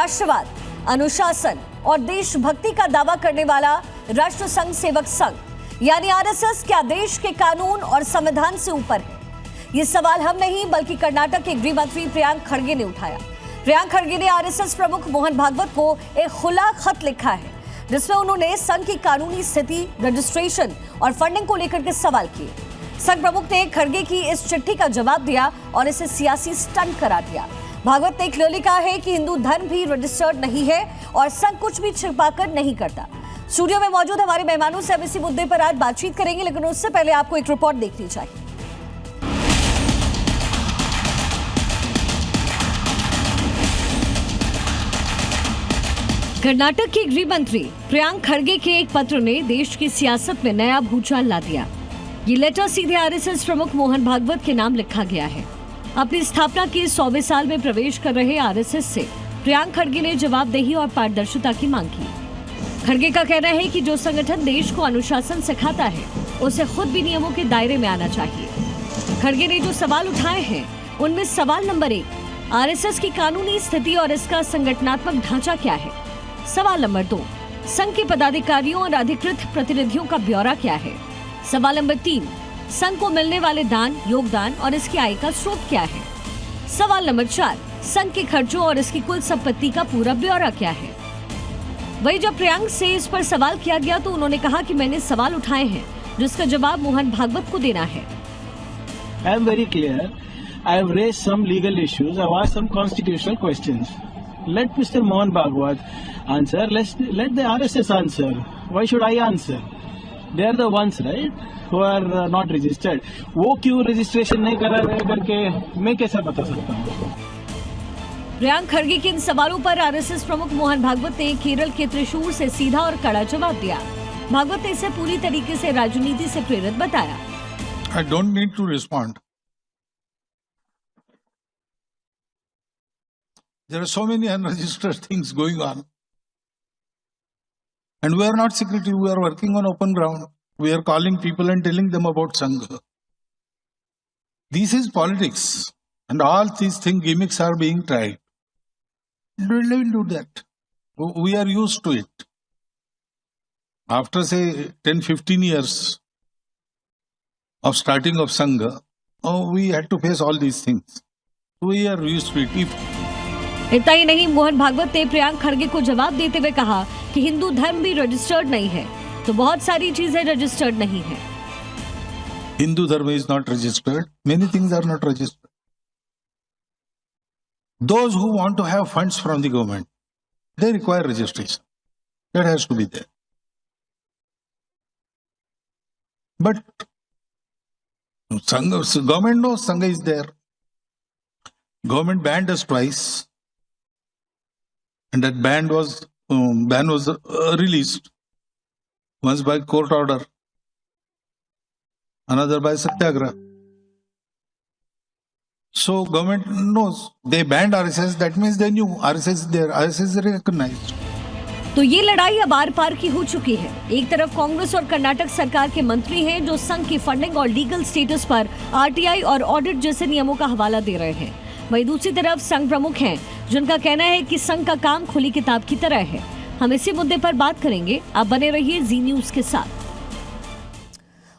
राष्ट्रवाद, अनुशासन और देशभक्ति का दावा करने वाला राष्ट्र संघ सेवक संघ यानी आरएसएस क्या देश के कानून और संविधान से ऊपर है? ये सवाल हम नहीं बल्कि कर्नाटक के गृह मंत्री प्रियांक खड़गे ने उठाया। प्रियांक खड़गे ने आरएसएस प्रमुख मोहन भागवत को एक खुला खत लिखा है जिसमें उन्होंने संघ की कानूनी स्थिति, रजिस्ट्रेशन और फंडिंग को लेकर के सवाल किए। संघ प्रमुख ने खड़गे की इस चिट्ठी का जवाब दिया और इसे सियासी स्टंट करार दिया। भागवत ने क्लियरली कहा है कि हिंदू धर्म भी रजिस्टर्ड नहीं है और संघ कुछ भी छिपाकर नहीं करता। स्टूडियो में मौजूद हमारे मेहमानों से हम इसी मुद्दे पर आज बातचीत करेंगे, लेकिन उससे पहले आपको एक रिपोर्ट देखनी चाहिए। कर्नाटक के गृह मंत्री प्रियांक खड़गे के एक पत्र ने देश की सियासत में नया भूचाल ला दिया। ये लेटर सीधे आरएसएस प्रमुख मोहन भागवत के नाम लिखा गया है। अपनी स्थापना के 100वें साल में प्रवेश कर रहे आरएसएस से प्रियांक खड़गे ने जवाबदेही और पारदर्शिता की मांग की। खड़गे का कहना है कि जो संगठन देश को अनुशासन सिखाता है उसे खुद भी नियमों के दायरे में आना चाहिए। खड़गे ने जो सवाल उठाए हैं उनमें सवाल नंबर 1, आरएसएस की कानूनी स्थिति और इसका संगठनात्मक ढांचा क्या है। सवाल नंबर 2, संघ के पदाधिकारियों और अधिकृत प्रतिनिधियों का ब्यौरा क्या है। सवाल नंबर 3, संघ को मिलने वाले दान, योगदान और इसकी आय का स्रोत क्या है। सवाल नंबर 4, संघ के खर्चों और इसकी कुल संपत्ति का पूरा ब्यौरा क्या है। वही जब प्रियांक से इस पर सवाल किया गया तो उन्होंने कहा कि मैंने सवाल उठाए हैं जिसका जवाब मोहन भागवत को देना है। I am very clear. I have raised some legal issues. I have asked some constitutional questions. Let Mr. Mohan Bhagwat answer. Let the RSS answer. Why should I answer? They are the ones, right, who are not registered. वो क्यों registration नहीं करा रहे करके मैं कैसे बता सकता हूँ? प्रियांक खड़गे के इन सवालों पर आरएसएस प्रमुख मोहन भागवत ने केरल के त्रिशूर से सीधा और कड़ा जवाब दिया। भागवत ने इसे पूरी तरीके से राजनीति से प्रेरित बताया। I don't need to respond. There are so many unregistered things going on. And we are not secretive, we are working on open ground. We are calling people and telling them about Sangha. This is politics. And all these things, gimmicks are being tried. We will do that. We are used to it. After say 10-15 years of starting of Sangha, we had to face all these things. We are used to it. इतना ही नहीं, मोहन भागवत ने प्रियांक खड़गे को जवाब देते हुए कहा कि हिंदू धर्म भी रजिस्टर्ड नहीं है तो बहुत सारी चीजें रजिस्टर्ड नहीं है। Hindu Dharma is not registered. Many things are not registered. Those who want to have funds from the government, they require registration. That has to be there. But Sangha, government knows Sangha is there. Government banned us twice. And that ban was released. Once by court order, another by Satyagraha. So government knows. They banned RSS, that means they knew RSS is there, RSS is recognized. तो ये लड़ाई अब are पार की हो चुकी है। एक तरफ कांग्रेस और कर्नाटक सरकार के मंत्री हैं जो संघ की फंडिंग और लीगल स्टेटस पर आरटीआई और ऑडिट जैसे नियमों का हवाला दे रहे हैं। वहीं दूसरी तरफ संघ प्रमुख हैं जिनका कहना है कि संघ का काम खुली किताब की तरह है। हम इसी मुद्दे पर बात करेंगे, आप बने रहिए जी न्यूज के साथ।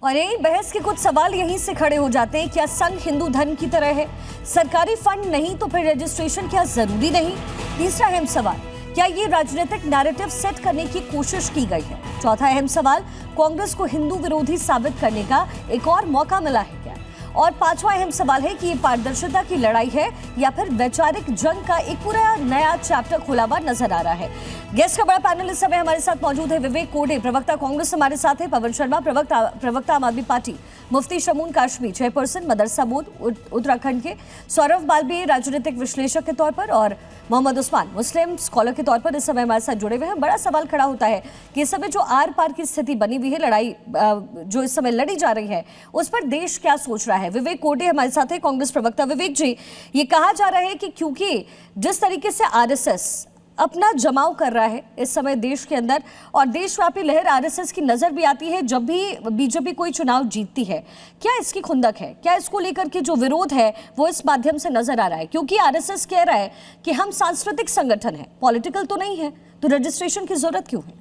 और यही बहस के कुछ सवाल यहीं से खड़े हो जाते हैं। क्या संघ हिंदू धर्म की तरह है? सरकारी फंड नहीं तो फिर रजिस्ट्रेशन क्या जरूरी नहीं? तीसरा अहम सवाल, क्या ये राजनीतिक नैरेटिव सेट करने की कोशिश की गई है? चौथा अहम सवाल, कांग्रेस को हिंदू विरोधी साबित करने का एक और मौका मिला है क्या? और पांचवा अहम सवाल है कि ये पारदर्शिता की लड़ाई है या फिर वैचारिक जंग का एक पूरा नया चैप्टर खुला हुआ नजर आ रहा है। गेस्ट का बड़ा पैनल इस समय हमारे साथ मौजूद है। विवेक कोडे, प्रवक्ता कांग्रेस हमारे साथ है। पवन शर्मा, प्रवक्ता आम आदमी पार्टी। मुफ्ती शमून काशमी, चेयरपर्सन मदरसा बोर्ड उत्तराखंड के। सौरभ बालबी, राजनीतिक विश्लेषक के तौर पर, और मोहम्मद उस्मान, मुस्लिम स्कॉलर के तौर पर इस समय हमारे साथ जुड़े हुए हैं। बड़ा सवाल खड़ा होता है कि इस समय जो आर पार की स्थिति बनी हुई है, लड़ाई जो इस समय लड़ी जा रही है, उस पर देश क्या सोच रहा है? विवेक कोडे हमारे साथ है, कांग्रेस प्रवक्ता। विवेक जी, ये कहा जा रहा है कि क्योंकि जिस तरीके से आरएसएस अपना जमाव कर रहा है इस समय देश के अंदर, और देशव्यापी लहर आरएसएस की नजर भी आती है जब भी बीजेपी कोई चुनाव जीतती है। क्या इसकी खुंदक है? क्या इसको लेकर के जो विरोध है वो इस माध्यम से नजर आ रहा है? क्योंकि आरएसएस कह रहा है कि हम सांस्कृतिक संगठन है, पॉलिटिकल तो नहीं है, तो रजिस्ट्रेशन की जरूरत क्यों है?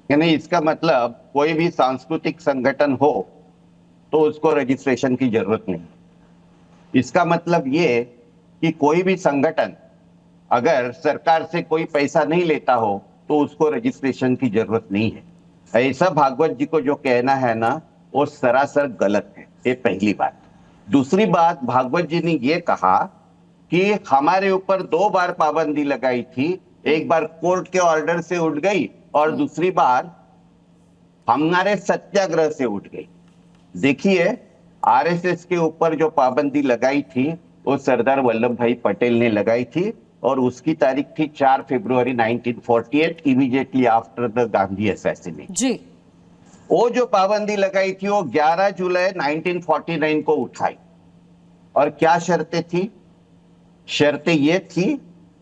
यानी इसका मतलब कोई भी सांस्कृतिक संगठन हो तो उसको रजिस्ट्रेशन की जरूरत नहीं। इसका मतलब ये कि कोई भी संगठन अगर सरकार से कोई पैसा नहीं लेता हो तो उसको रजिस्ट्रेशन की जरूरत नहीं है। ऐसा भागवत जी को जो कहना है ना, वो सरासर गलत है। ये पहली बात। दूसरी बात, भागवत जी ने ये कहा कि हमारे ऊपर 2 बार पाबंदी लगाई थी, एक बार कोर्ट के ऑर्डर से उठ गई और दूसरी बार हमारे सत्याग्रह से उठ गई। देखिए, आरएसएस के ऊपर जो पाबंदी लगाई थी वो सरदार वल्लभ भाई पटेल ने लगाई थी और उसकी तारीख थी 4 फरवरी 1948, immediately after the Gandhi assassination जी। वो जो पाबंदी लगाई थी वो 11 जुलाई 1949 को उठाई। और क्या शर्तें थी? शर्तें ये थी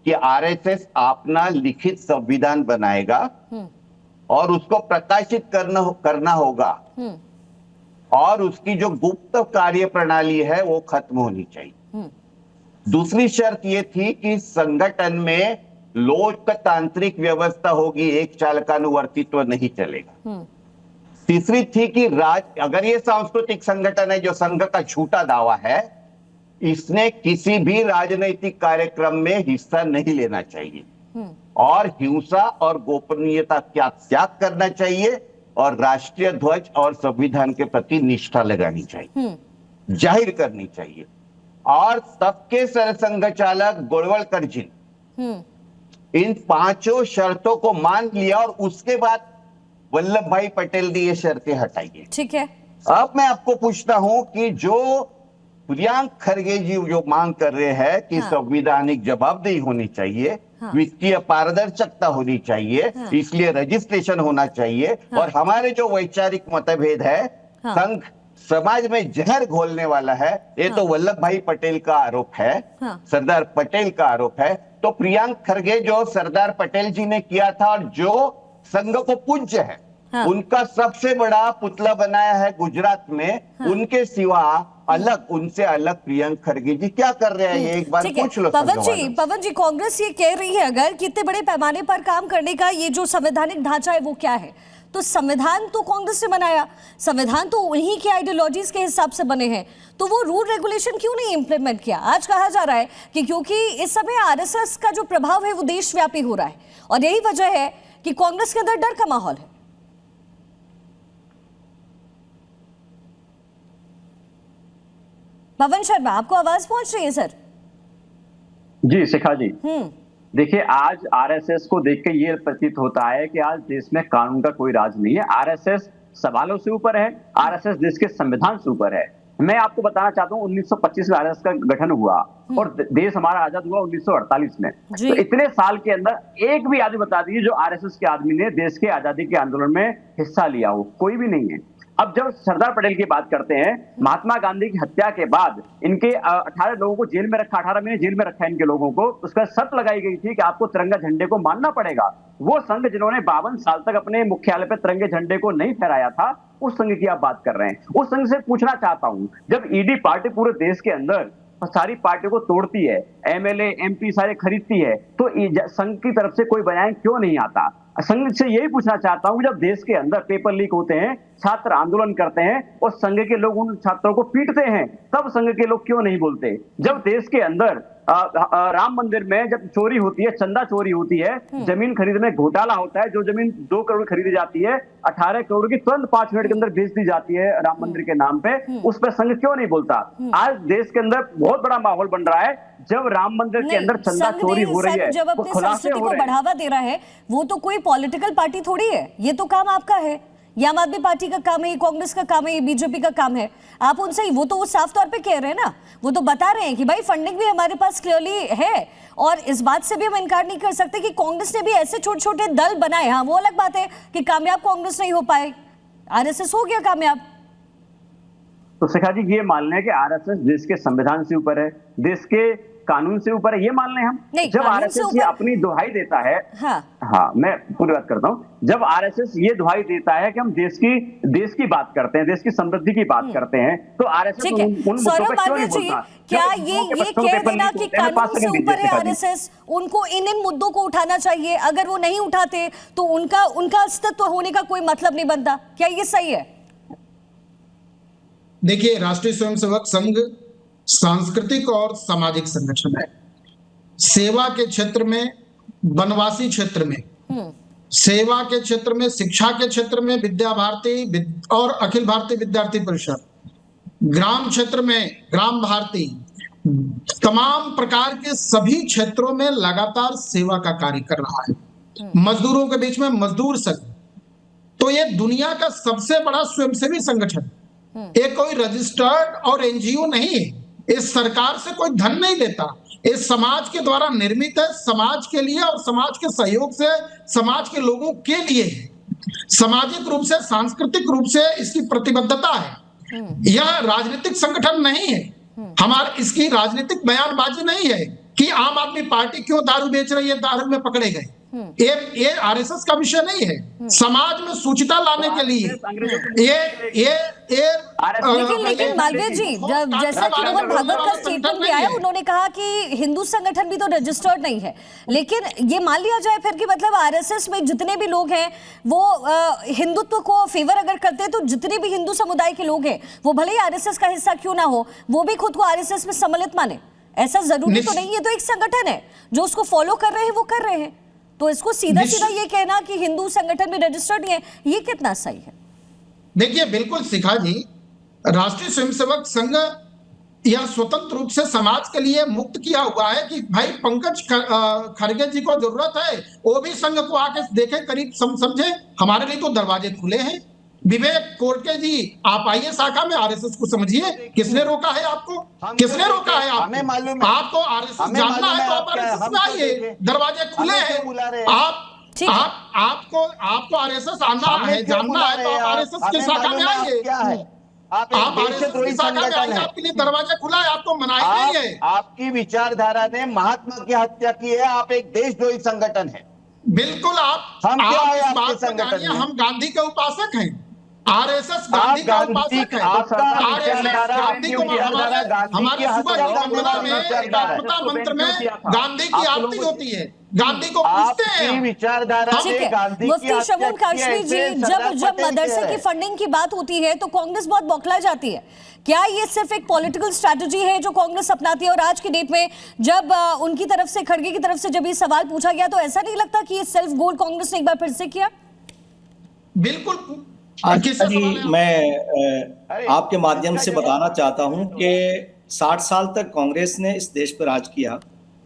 कि आरएसएस अपना लिखित संविधान बनाएगा और उसको प्रकाशित करना होगा और उसकी जो गुप्त कार्य प्रणाली है वो खत्म होनी चाहिए। दूसरी शर्त ये थी कि संगठन में लोकतांत्रिक व्यवस्था होगी, एक चालकानुवर्तित्व नहीं चलेगा। तीसरी थी कि अगर ये सांस्कृतिक संगठन है जो संघ का झूठा दावा है, इसने किसी भी राजनीतिक कार्यक्रम में हिस्सा नहीं लेना चाहिए और हिंसा और गोपनीयता का त्याग करना चाहिए और राष्ट्रीय ध्वज और संविधान के प्रति निष्ठा लगानी चाहिए, जाहिर करनी चाहिए। और सबके सरसंघ चालक गोलवलकर जी इन 5 शर्तों को मान लिया और उसके बाद वल्लभ भाई पटेल ने ये शर्तें हटाई है। ठीक है। अब मैं आपको पूछता हूं कि जो प्रियंक खरगे जी जो मांग कर रहे हैं कि संवैधानिक जवाबदेही होनी चाहिए, वित्तीय पारदर्शिता होनी चाहिए, इसलिए रजिस्ट्रेशन होना चाहिए, और हमारे जो वैचारिक मतभेद है, संघ समाज में जहर घोलने वाला है, ये तो वल्लभ भाई पटेल का आरोप है, सरदार पटेल का आरोप है। तो प्रियंक खरगे जो सरदार पटेल जी ने किया था और जो संघ को पूज्य है, उनका सबसे बड़ा पुतला बनाया है गुजरात में, उनके सिवा उनसे अलग प्रियंक खरगे जी क्या कर रहे हैं ये एक बार पूछ लो। पवन जी, कांग्रेस ये कह रही है अगर कि इतने बड़े पैमाने पर काम करने का ये जो संवैधानिक ढांचा है वो क्या है? तो संविधान तो कांग्रेस ने बनाया, संविधान तो उन्हीं के आइडियोलॉजीज के हिसाब से बने हैं, तो वो रूल रेगुलेशन क्यों नहीं इंप्लीमेंट किया? आज कहा जा रहा है कि क्योंकि इस समय आरएसएस का जो प्रभाव है वो देशव्यापी हो रहा है और यही वजह है कि कांग्रेस के अंदर डर का माहौल है। पवन शर्मा, आपको आवाज पहुंच रही है सर? जी शिखा जी, देखिए आज आरएसएस को देख के ये प्रतीत होता है कि आज देश में कानून का कोई राज नहीं है। आरएसएस सवालों से ऊपर है, आरएसएस देश के संविधान से ऊपर है। मैं आपको बताना चाहता हूँ 1925 में आरएसएस का गठन हुआ और देश हमारा आजाद हुआ 1948 में। तो इतने साल के अंदर एक भी आदमी बता दीजिए जो आरएसएस के आदमी ने देश के आजादी के आंदोलन में हिस्सा लिया हो, कोई भी नहीं है। अब जब सरदार पटेल की बात करते हैं, महात्मा गांधी की हत्या के बाद इनके 18 लोगों को जेल में रखा, 18 महीने जेल में रखा इनके लोगों को। उसका शर्त लगाई गई थी कि आपको तिरंगा झंडे को मानना पड़ेगा। वो संघ जिन्होंने 52 साल तक अपने मुख्यालय पर तिरंगे झंडे को नहीं फहराया था, उस संघ की आप बात कर रहे हैं। उस संघ से पूछना चाहता हूं, जब ईडी पार्टी पूरे देश के अंदर सारी पार्टियों को तोड़ती है, एमएलए एमपी सारे खरीदती है, तो संघ की तरफ से कोई बयान क्यों नहीं आता? संघ से यही पूछना चाहता हूं, जब देश के अंदर पेपर लीक होते हैं, छात्र आंदोलन करते हैं और संघ के लोग उन छात्रों को पीटते हैं, तब संघ के लोग क्यों नहीं बोलते? जब देश के अंदर राम मंदिर में जब चोरी होती है, चंदा चोरी होती है, जमीन खरीदने में घोटाला होता है, जो जमीन 2 करोड़ खरीदी जाती है 18 करोड़ की तुरंत 5 मिनट के अंदर बेच दी जाती है राम मंदिर के नाम पे, उस पर संघ क्यों नहीं बोलता? आज देश के अंदर बहुत बड़ा माहौल बन रहा है, जब राम मंदिर के अंदर चंदा चोरी हो रही है, जब अपनी संस्कृति को बढ़ावा दे रहा है, वो तो कोई पॉलिटिकल पार्टी थोड़ी है, ये तो काम आपका है, ये आम आदमी पार्टी का काम है, ये कांग्रेस का काम है, ये बीजेपी का काम है। आप उनसे वो तो वो साफ तौर पे कह रहे हैं ना, वो तो बता रहे हैं कि भाई फंडिंग भी हमारे पास क्लियरली है और इस बात से भी हम इनकार नहीं कर सकते कि कांग्रेस ने भी ऐसे छोटे छोटे दल बनाए। हाँ, वो अलग बात है कि कामयाब कांग्रेस नहीं हो पाए, आरएसएस हो गया कामयाब। तो शिखा जी, ये मान लें कि आरएसएस देश के संविधान से ऊपर है, देश के कानून से ऊपर है, ये मान लें हम। नहीं, जब कानून से आरएसएस ये ऊपर- अपनी दुहाई देता है, हाँ, मैं पूरी बात करता हूं। जब आरएसएस ये दुहाई देता है कि हम देश की बात करते हैं, देश की समृद्धि की बात करते हैं, तो आरएसएस ठीक है। उन मुद्दों सौरभ पे क्यों मालवीय नहीं जी, बोलता? क्या जब ये हिंदुओं के बच्चों कह पेपर देना लीक कि होते हैं, मैं 5 कानून से सेकंड ऊपर है दीजिए शिखा जी। आरएसएस, उनको इन मुद्दों को उठाना चाहिए, अगर वो नहीं उठाते तो उनका अस्तित्व होने का कोई मतलब नहीं बनता, क्या ये सही है? देखिए, राष्ट्रीय स्वयंसेवक संघ सांस्कृतिक और सामाजिक संगठन है। सेवा के क्षेत्र में, वनवासी क्षेत्र में, सेवा के क्षेत्र में, शिक्षा के क्षेत्र में विद्या भारती और अखिल भारतीय विद्यार्थी परिषद, ग्राम क्षेत्र में ग्राम भारती, तमाम प्रकार के सभी क्षेत्रों में लगातार सेवा का कार्य कर रहा है। मजदूरों के बीच में मजदूर संघ, तो ये दुनिया का सबसे बड़ा स्वयंसेवी संगठन, ये कोई रजिस्टर्ड और एनजीओ नहीं है, इस सरकार से कोई धन नहीं लेता, इस समाज के द्वारा निर्मित है, समाज के लिए और समाज के सहयोग से समाज के लोगों के लिए है। सामाजिक रूप से, सांस्कृतिक रूप से इसकी प्रतिबद्धता है। यह राजनीतिक संगठन नहीं है, हमारे इसकी राजनीतिक बयानबाजी नहीं है कि आम आदमी पार्टी क्यों दारू बेच रही है, दारू में पकड़े गए। ये आरएसएस का विषय नहीं है। समाज में सूचिता लाने के लिए लेकिन मालवीय जी, जैसा कि मोहन भागवत का स्टेटमेंट भी आया, उन्होंने कहा कि हिंदू संगठन भी तो रजिस्टर्ड नहीं है, लेकिन ये मान लिया जाए फिर कि मतलब आरएसएस में जितने भी लोग हैं वो हिंदुत्व को फेवर अगर करते हैं, तो जितने भी हिंदू समुदाय के लोग हैं वो भले ही आरएसएस का हिस्सा क्यों ना हो, वो भी खुद को आरएसएस में सम्मिलित माने। ऐसा जरूरी तो नहीं है, तो एक संगठन है जो उसको फॉलो कर रहे हैं, वो कर रहे हैं, तो इसको सीधा सीधा ये कहना कि हिंदू संगठन भी रजिस्टर्ड नहीं है, ये कितना सही है? देखिए, बिल्कुल शिखा जी, राष्ट्रीय स्वयंसेवक संघ यह स्वतंत्र रूप से समाज के लिए मुक्त किया हुआ है कि भाई पंकज खड़गे जी को जरूरत है, वो भी संघ को आके देखे, करीब समझे, हमारे लिए तो दरवाजे खुले हैं। विवेक कोरके जी, आप आइए शाखा में, आरएसएस को समझिए, किसने रोका है आपको? किसने रोका है आपको? हमें मालूम है, आपको आरएसएस जानना है तो आप आरएसएस में आइए, दरवाजे खुले हैं। आपको आरएसएस आना है, जानना है तो आप आरएसएस की शाखा में आइए। आप आरएसएस की शाखा में आइए, आपके लिए दरवाजा खुला है, आपको मनाही नहीं है। आपकी विचारधारा ने महात्मा की हत्या की है, आप एक देशद्रोही संगठन है। बिल्कुल, हम क्या है इस आपके बात को संगठन जानिए, में? हम गांधी के उपासक हैं, आरएसएस गांधी का उपासक है। गांधी को हमारे सुबह की वंदना में, राष्ट्रपिता मंत्र में गांधी की आरती होती है, गांधी को पूछते हैं। विचारधारा ठीक है, मुफ्ती शमून काश्मीर जी, जब मदरसे की फंडिंग की बात होती है तो कांग्रेस बहुत बौखला जाती है। क्या ये सिर्फ एक पॉलिटिकल स्ट्रैटेजी है जो कांग्रेस अपनाती है, और आज की डेट में जब उनकी तरफ से, खड़गे की तरफ से जब ये सवाल पूछा गया, तो ऐसा नहीं लगता कि ये सेल्फ गोल कांग्रेस ने एक बार फिर से किया? बिल्कुल जी, मैं आपके माध्यम से बताना चाहता हूं कि 60 साल तक कांग्रेस ने इस देश पर राज किया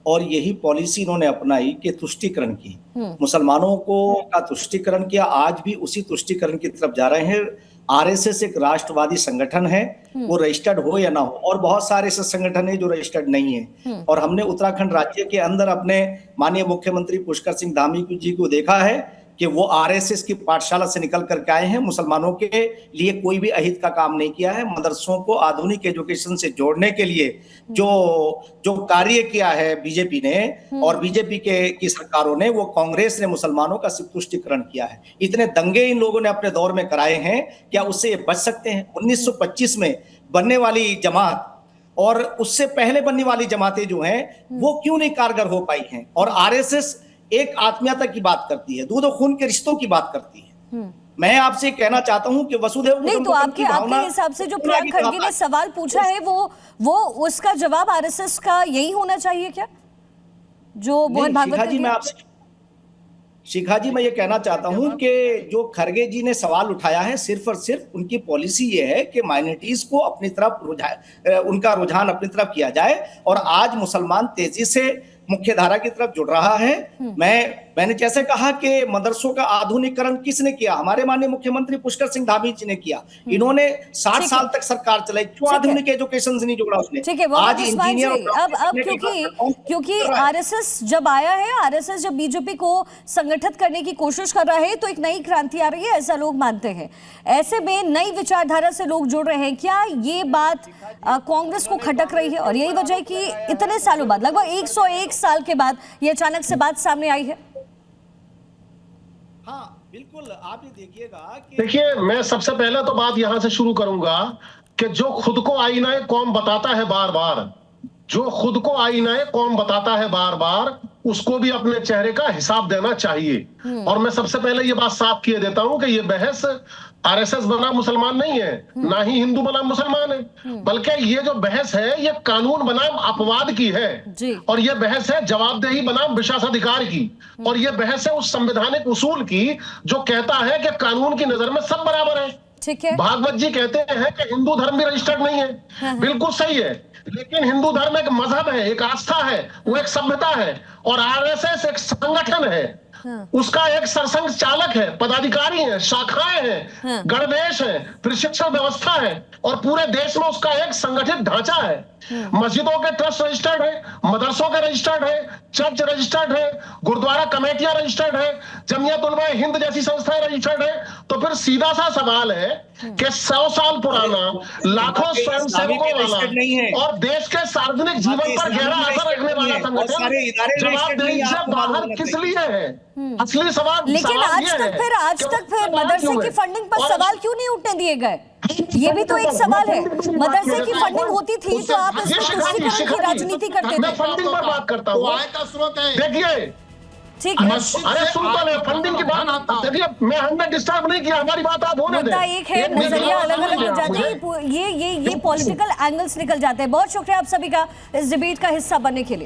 और यही पॉलिसी इन्होंने अपनाई कि तुष्टीकरण की, मुसलमानों को का तुष्टीकरण किया। आज भी उसी तुष्टीकरण की तरफ जा रहे हैं। आरएसएस एक राष्ट्रवादी संगठन है, वो रजिस्टर्ड हो या ना हो, और बहुत सारे ऐसे संगठन है जो रजिस्टर्ड नहीं है। और हमने उत्तराखंड राज्य के अंदर अपने माननीय मुख्यमंत्री पुष्कर सिंह धामी जी को देखा है कि वो आरएसएस की पाठशाला से निकल करके आए हैं, मुसलमानों के लिए कोई भी अहित का काम नहीं किया है। मदरसों को आधुनिक एजुकेशन से जोड़ने के लिए जो कार्य किया है बीजेपी ने और बीजेपी की सरकारों ने, वो कांग्रेस ने मुसलमानों का सिर्फ तुष्टीकरण किया है। इतने दंगे इन लोगों ने अपने दौर में कराए हैं, क्या उससे ये बच सकते हैं? 1925 में बनने वाली जमात और उससे पहले बनने वाली जमातें जो हैं, वो क्यों नहीं कारगर हो पाई हैं? और आरएसएस एक आत्मीयता की बात करती है, दूध और खून के रिश्तों की बात करती है। मैं आपसे कहना चाहता हूं कि वसुधैव नहीं, तो आपके हिसाब से जो प्रियंक खड़गे ने सवाल पूछा है, वो उसका जवाब आरएसएस का यही होना चाहिए क्या, जो मोहन भागवत जी? मैं आपसे शिखा जी, मैं ये कहना चाहता हूं कि जो खड़गे जी ने सवाल उठाया है, सिर्फ और सिर्फ उनकी पॉलिसी ये है कि माइनॉरिटीज को अपनी तरफ उनका रुझान अपनी तरफ किया जाए। और आज मुसलमान तेजी से मुख्य धारा की तरफ जुड़ रहा है। मैंने जैसे कहा कि मदरसों का आधुनिकीकरण किसने किया? हमारे माननीय मुख्यमंत्री पुष्कर सिंह धामी जी ने किया। इन्होंने 60 साल तक सरकार चलाई, क्यों आधुनिक एजुकेशन से नहीं जोड़ा उसने? ठीक है, आज इंजीनियर अब क्योंकि आरएसएस जब आया है, आरएसएस जब बीजेपी को संगठित करने की कोशिश कर रहा है तो एक नई क्रांति आ रही है, ऐसा लोग मानते हैं। ऐसे में नई विचारधारा से लोग जुड़ रहे हैं। क्या ये बात कांग्रेस को खटक रही है और यही वजह है कि इतने सालों बाद, लगभग 101 साल के बाद ये अचानक से बात सामने आई है? हाँ बिल्कुल, आप ये देखिएगा कि देखिए, मैं सबसे पहले तो बात यहां से शुरू करूंगा कि जो खुद को आईनाए कौम बताता है बार बार, जो खुद को आईनाए कौम बताता है बार बार, उसको भी अपने चेहरे का हिसाब देना चाहिए। और मैं सबसे पहले ये बात साफ किए देता हूं कि ये बहस आरएसएस बना मुसलमान नहीं है, ना ही हिंदू बना मुसलमान है, बल्कि ये जो बहस है ये कानून बनाम अपवाद की है और ये बहस है जवाबदेही बनाम विशेषाधिकार की, और ये बहस है उस संवैधानिक उसूल की जो कहता है कि कानून की नजर में सब बराबर है। ठीक है, भागवत जी कहते हैं कि हिंदू धर्म भी रजिस्टर्ड नहीं है, बिल्कुल सही है, लेकिन हिंदू धर्म एक मजहब है, एक आस्था है, वो एक सभ्यता है, और आरएसएस एक संगठन है, उसका एक सरसंघ चालक है, पदाधिकारी है, शाखाएं हैं, गणवेश है, प्रशिक्षण व्यवस्था है, और पूरे देश में उसका एक संगठित ढांचा है। मस्जिदों के ट्रस्ट रजिस्टर्ड है, मदरसों के रजिस्टर्ड है, चर्च रजिस्टर्ड है, गुरुद्वारा कमेटियां रजिस्टर्ड है, जमियत उलमा हिंद जैसी संस्थाएं रजिस्टर्ड है। तो फिर सीधा सा सवाल है कि 100 साल पुराना, लाखों स्वयंसेवकों वाला और देश के सार्वजनिक जीवन पर गहरा असर रखने वाला संगठन जवाबदेही से बाहर किस लिए है? असली सवाल लेकिन आज तक फिर मदरसे की फंडिंग पर सवाल क्यों नहीं उठने दिए गए? ये भी तो एक सवाल है। मदरसे की फंडिंग होती थी तो आप इसमें तुष्टीकरण की राजनीति करते मैं थे। फंडिंग पर बात करता हूँ, आय का स्रोत है। देखिए ठीक है, अरे सुन तो ले, फंडिंग की बात देखिए, मैं हमने डिस्टर्ब नहीं किया, हमारी बात आप होने मुद्दा दें। एक है, नजरिया अलग अलग हो जाते हैं, ये पॉलिटिकल एंगल्स निकल जाते हैं। बहुत शुक्रिया आप सभी का इस डिबेट का हिस्सा बनने के लिए।